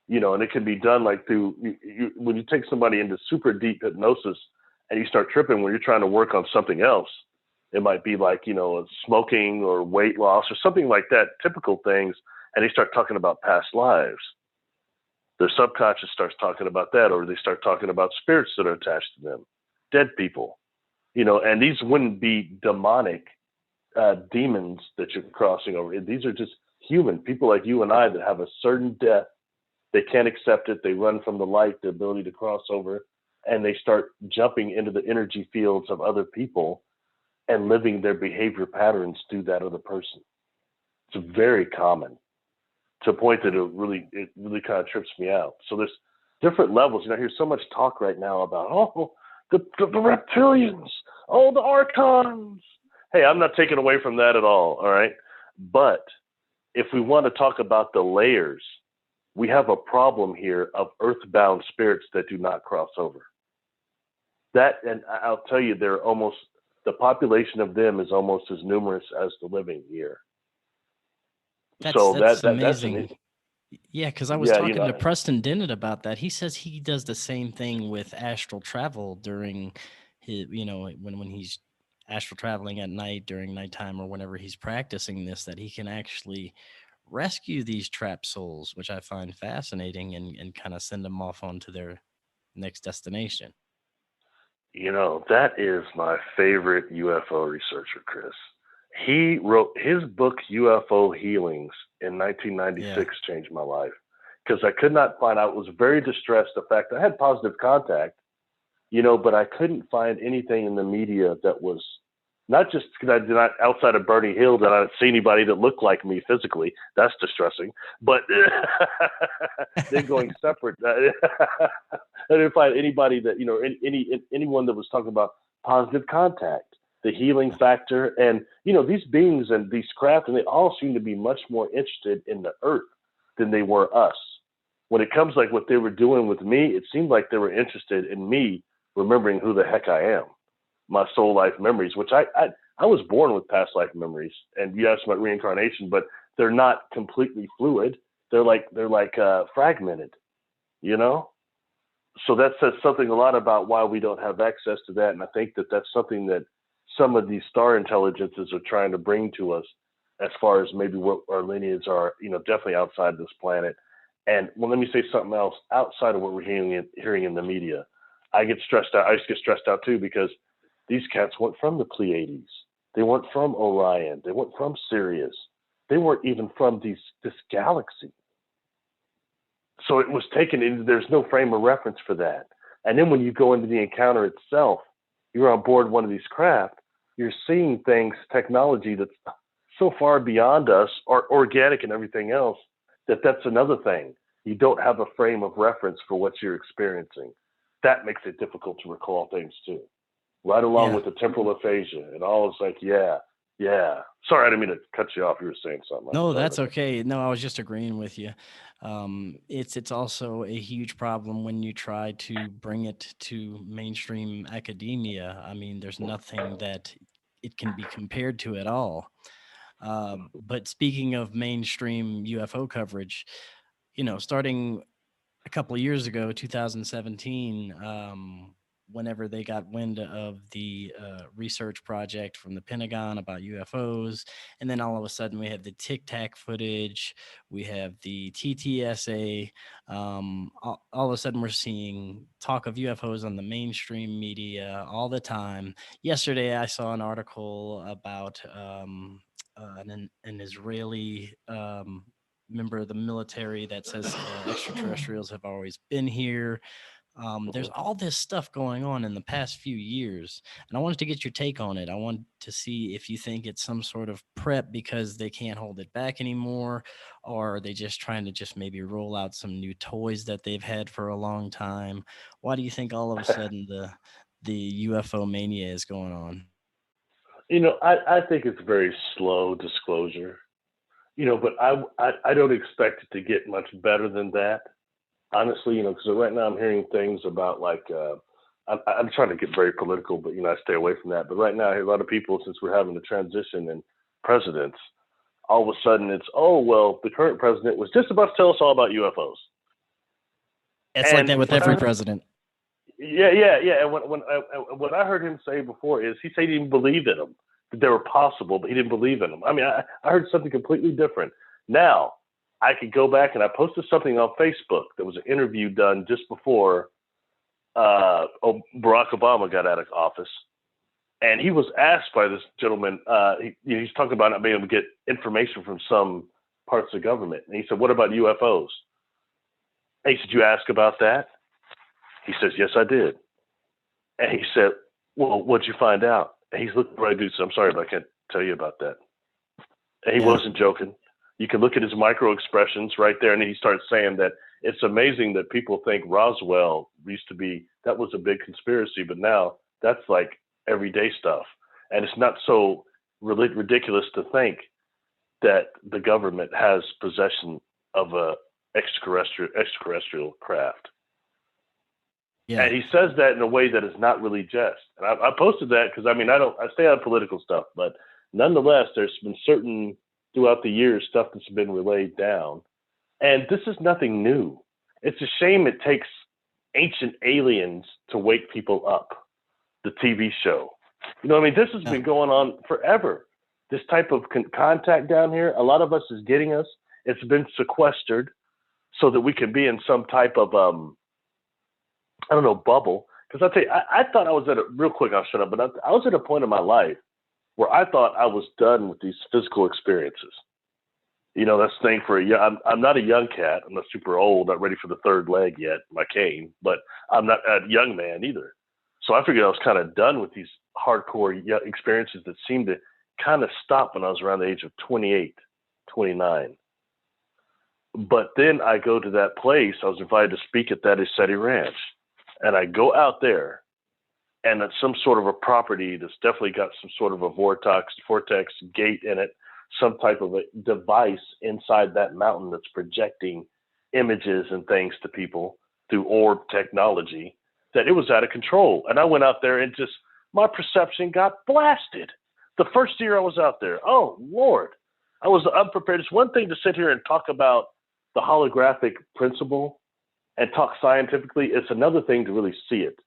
And it can be done like through when you take somebody into super deep hypnosis and you start tripping when you're trying to work on something else. It might be like, smoking or weight loss or something like that, typical things. And they start talking about past lives. Their subconscious starts talking about that, or they start talking about spirits that are attached to them, dead people, and these wouldn't be demonic demons that you're crossing over. These are just human people like you and I that have a certain death. They can't accept it. They run from the light, the ability to cross over, and they start jumping into the energy fields of other people and living their behavior patterns through that other person. It's very common, to a point that it really kind of trips me out. So there's different levels. I hear so much talk right now about, the reptilians, the archons. Hey, I'm not taking away from that at all right? But if we want to talk about the layers, we have a problem here of earthbound spirits that do not cross over. That, and I'll tell you, the population of them is almost as numerous as the living here. That's amazing. Because I was talking to Preston Dennett about that. He says he does the same thing with astral travel during his, when he's astral traveling at night, during nighttime, or whenever he's practicing this, that he can actually rescue these trapped souls, which I find fascinating, and kind of send them off onto their next destination. That is my favorite UFO researcher, Chris. He wrote his book, UFO Healings, in 1996, changed my life, because I could not find out. I was very distressed. The fact I had positive contact, but I couldn't find anything in the media that was, not just because I did not, outside of Bernie Hill, that I didn't see anybody that looked like me physically. That's distressing. But then going separate, I didn't find anybody that, anyone that was talking about positive contact, the healing factor. And, these beings and these craft, and they all seem to be much more interested in the earth than they were us. When it comes like what they were doing with me, it seemed like they were interested in me remembering who the heck I am. my soul life memories, which I was born with past life memories. And you asked about reincarnation, but they're not completely fluid. They're like fragmented, you know? So that says something a lot about why we don't have access to that. And I think that that's something that some of these star intelligences are trying to bring to us, as far as maybe what our lineages are, definitely outside of this planet. And well, let me say something else outside of what we're hearing in the media. I get stressed out. I just get stressed out too, because these cats weren't from the Pleiades. They weren't from Orion. They weren't from Sirius. They weren't even from this galaxy. So it was taken in, there's no frame of reference for that. And then when you go into the encounter itself, you're on board one of these craft, you're seeing things, technology that's so far beyond us, or organic and everything else, that's another thing. You don't have a frame of reference for what you're experiencing. That makes it difficult to recall things too. Right along with the temporal aphasia and all, it's like, yeah. Sorry, I didn't mean to cut you off. You were saying something. No, that's okay. No, I was just agreeing with you. It's also a huge problem when you try to bring it to mainstream academia. I mean, there's nothing that it can be compared to at all. But speaking of mainstream UFO coverage, starting a couple of years ago, 2017, whenever they got wind of the research project from the Pentagon about UFOs, and then all of a sudden we have the Tic Tac footage, we have the TTSA. All of a sudden we're seeing talk of UFOs on the mainstream media all the time. Yesterday I saw an article about an Israeli member of the military that says extraterrestrials have always been here. There's all this stuff going on in the past few years, and I wanted to get your take on it. I want to see if you think it's some sort of prep because they can't hold it back anymore, or are they just trying to just maybe roll out some new toys that they've had for a long time? Why do you think all of a sudden the UFO mania is going on? I think it's very slow disclosure. But I don't expect it to get much better than that, honestly. Because right now I'm hearing things about like I'm trying to get very political, but I stay away from that. But right now I hear a lot of people, since we're having a transition in presidents, all of a sudden it's, oh well, the current president was just about to tell us all about UFOs. It's like that with every president. Yeah. And what I heard him say before is he said he didn't believe in them, that they were possible, but he didn't believe in them. I mean, I heard something completely different. Now, I could go back, and I posted something on Facebook that was an interview done just before Barack Obama got out of office. And he was asked by this gentleman, he's talking about not being able to get information from some parts of government. And he said, what about UFOs? And he said, you ask about that? He says, yes, I did. And he said, well, what'd you find out? And he's looking right, dude. So I'm sorry, but I can't tell you about that. And he wasn't joking. You can look at his micro expressions right there. And he starts saying that it's amazing that people think Roswell used to be, that was a big conspiracy, but now that's like everyday stuff. And it's not so ridiculous to think that the government has possession of a extraterrestrial craft. Yeah. And he says that in a way that is not really jest. And I posted that because I stay out of political stuff, but nonetheless, there's been certain throughout the years stuff that's been relayed down. And this is nothing new. It's a shame it takes Ancient Aliens to wake people up, the TV show. This has been going on forever. This type of contact down here, a lot of us is getting us. It's been sequestered so that we can be in some type of bubble. Because I'll tell you, I thought I was real quick, I'll shut up, but I was at a point in my life where I thought I was done with these physical experiences. That's the thing for I'm not a young cat. I'm not super old, not ready for the third leg yet, my cane, but I'm not a young man either. So I figured I was kind of done with these hardcore experiences that seemed to kind of stop when I was around the age of 28, 29. But then I go to that place. I was invited to speak at that Isetti Ranch. And I go out there, and it's some sort of a property that's definitely got some sort of a vortex gate in it, some type of a device inside that mountain that's projecting images and things to people through orb technology, that it was out of control. And I went out there and just, my perception got blasted. The first year I was out there, oh Lord, I was unprepared. It's one thing to sit here and talk about the holographic principle and talk scientifically. It's another thing to really see it.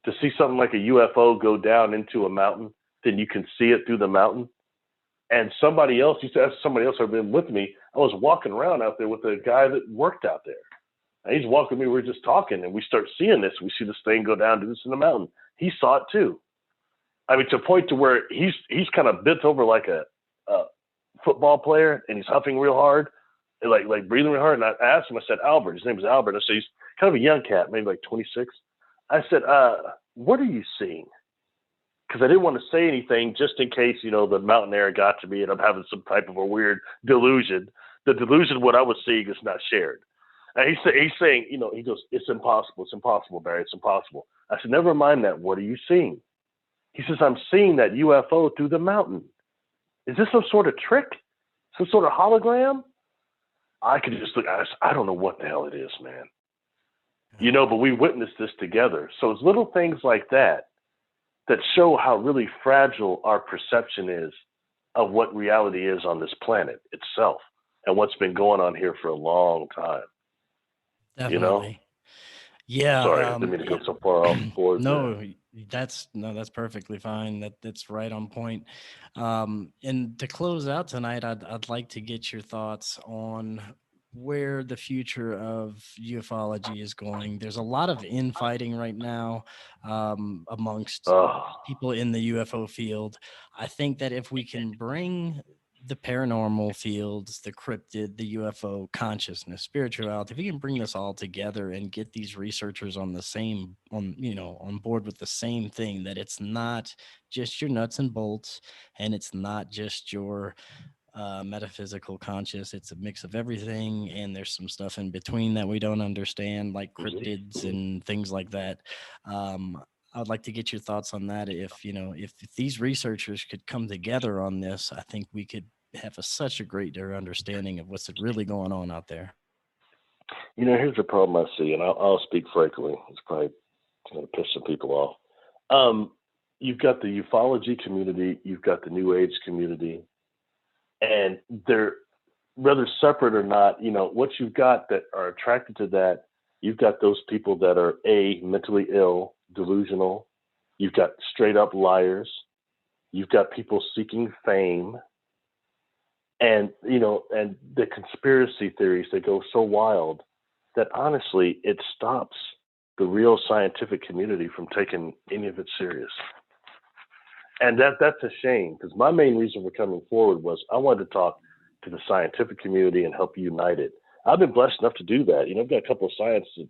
To see something like a UFO go down into a mountain, then you can see it through the mountain. And somebody else, you said somebody else had been with me. I was walking around out there with a guy that worked out there. And he's walking with me. We're just talking, and we start seeing this. We see this thing go down to this in the mountain. He saw it too. I mean, to a point to where he's kind of bent over like a football player, and he's huffing real hard, and like breathing real hard. And I asked him. I said, Albert. His name is Albert. I said, he's kind of a young cat, maybe like 26. I said, what are you seeing? Because I didn't want to say anything just in case, you know, the mountain air got to me and I'm having some type of a weird delusion. The delusion of what I was seeing is not shared. And he's saying, you know, he goes, it's impossible. It's impossible, Barry. It's impossible. I said, never mind that. What are you seeing? He says, I'm seeing that UFO through the mountain. Is this some sort of trick? Some sort of hologram? I could just look. I don't know what the hell it is, man. You know, but we witnessed this together. So it's little things like that that show how really fragile our perception is of what reality is on this planet itself and what's been going on here for a long time. Definitely. You know? Yeah. Sorry, I didn't mean to go so far off board. No, that's perfectly fine. That's right on point. And to close out tonight, I'd like to get your thoughts on where the future of ufology is going. There's a lot of infighting right now amongst people in the UFO field. I think that if we can bring the paranormal fields, the cryptid, the UFO consciousness, spirituality, if we can bring this all together and get these researchers on on board with the same thing, that it's not just your nuts and bolts and it's not just your metaphysical conscious, it's a mix of everything, and there's some stuff in between that we don't understand, like cryptids and things like that. I'd like to get your thoughts on that. If these researchers could come together on this, I think we could have such a greater understanding of what's really going on out there. You know, here's the problem I see, and I'll speak frankly. It's probably going to piss some people off. You've got the ufology community, you've got the New Age community, and they're whether separate or not. You know, what you've got that are attracted to that, you've got those people that are mentally ill, delusional. You've got straight up liars. You've got people seeking fame. And, you know, and the conspiracy theories, they go so wild that honestly, it stops the real scientific community from taking any of it serious. And that's a shame, because my main reason for coming forward was I wanted to talk to the scientific community and help unite it. I've been blessed enough to do that. You know, I've got a couple of scientists that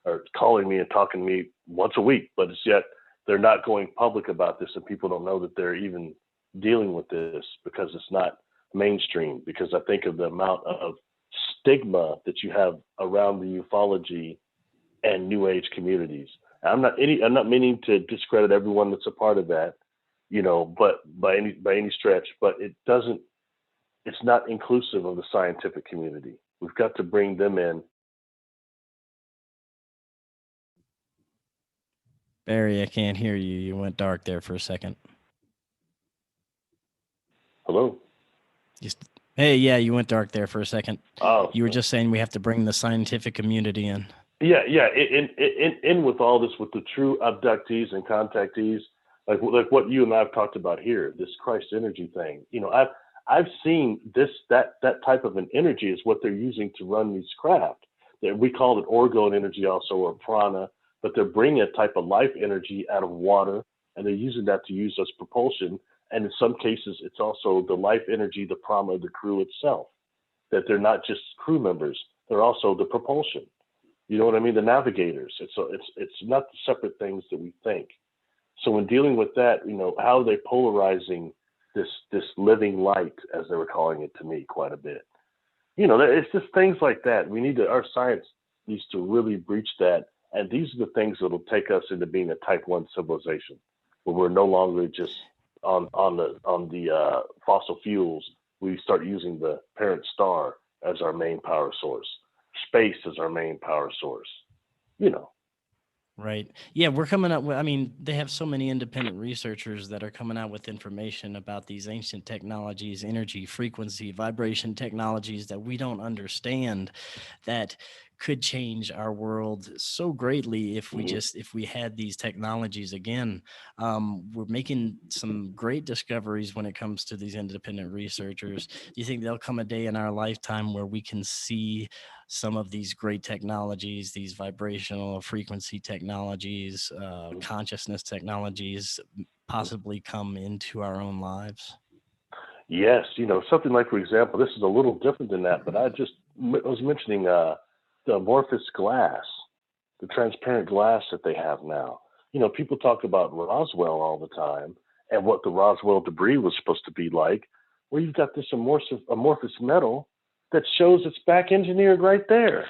are calling me and talking to me once a week, but it's yet they're not going public about this, and people don't know that they're even dealing with this because it's not mainstream. Because I think of the amount of stigma that you have around the ufology and New Age communities. I'm not meaning to discredit everyone that's a part of that, you know, but by any stretch, but it's not inclusive of the scientific community. We've got to bring them in. Barry, I can't hear you. You went dark there for a second. Hello? Hey, yeah, you went dark there for a second. Oh, you were just saying we have to bring the scientific community in. Yeah. In with all this, with the true abductees and contactees, like what you and I have talked about here, this Christ energy thing. You know, I've seen that type of an energy is what they're using to run these craft. We call it orgone energy also, or prana, but they're bringing a type of life energy out of water, and they're using that to use as propulsion. And in some cases, it's also the life energy, the prana of the crew itself, that they're not just crew members, they're also the propulsion. You know what I mean? The navigators. It's not the separate things that we think. So when dealing with that, you know, how are they polarizing this living light, as they were calling it to me quite a bit? You know, it's just things like that. Our science needs to really breach that. And these are the things that will take us into being a type 1 civilization, where we're no longer just on the fossil fuels. We start using the parent star as our main power source. Space is our main power source, you know. Right. Yeah, we're coming up with, I mean, they have so many independent researchers that are coming out with information about these ancient technologies, energy, frequency, vibration technologies that we don't understand, that could change our world so greatly if we Hmm. just if we had these technologies again. We're making some great discoveries when it comes to these independent researchers. Do you think there'll come a day in our lifetime where we can see some of these great technologies, these vibrational frequency technologies, consciousness technologies, possibly come into our own lives? Yes, something like, for example, this is a little different than that, but I was mentioning the amorphous glass, the transparent glass that they have now. People talk about Roswell all the time and what the Roswell debris was supposed to be like. Well, you've got this amorphous metal that shows it's back engineered right there.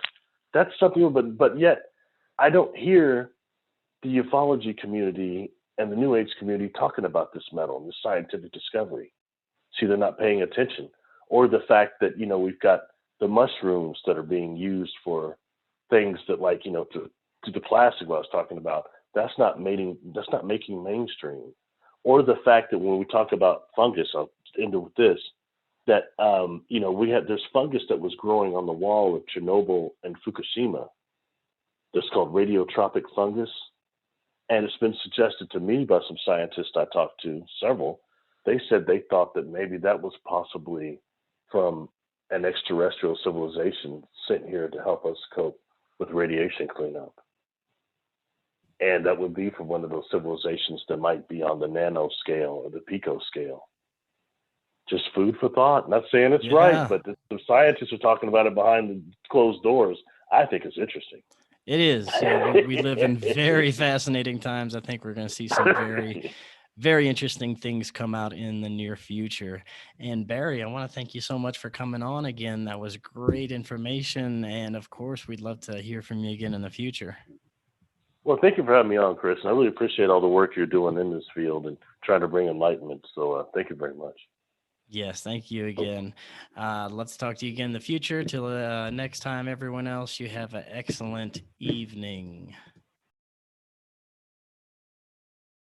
That's something, but yet I don't hear the ufology community and the New Age community talking about this metal and this scientific discovery. See, they're not paying attention, or the fact that we've got the mushrooms that are being used for things that, like, to the plastic what I was talking about. That's not making mainstream, or the fact that when we talk about fungus, I'll end with this, that there's fungus that was growing on the wall of Chernobyl and Fukushima. That's called radiotropic fungus. And it's been suggested to me by some scientists I talked to, several. They said they thought that maybe that was possibly from an extraterrestrial civilization sent here to help us cope with radiation cleanup. And that would be from one of those civilizations that might be on the nano scale or the pico scale. Just food for thought. Not saying it's right, Yeah. but the scientists are talking about it behind the closed doors. I think it's interesting. It is. Yeah, we live in very fascinating times. I think we're going to see some very interesting things come out in the near future. And Barry, I want to thank you so much for coming on again. That was great information. And of course, we'd love to hear from you again in the future. Well, thank you for having me on, Chris. And I really appreciate all the work you're doing in this field and trying to bring enlightenment. So thank you very much. Yes, thank you again. Let's talk to you again in the future. Till next time, everyone else, you have an excellent evening.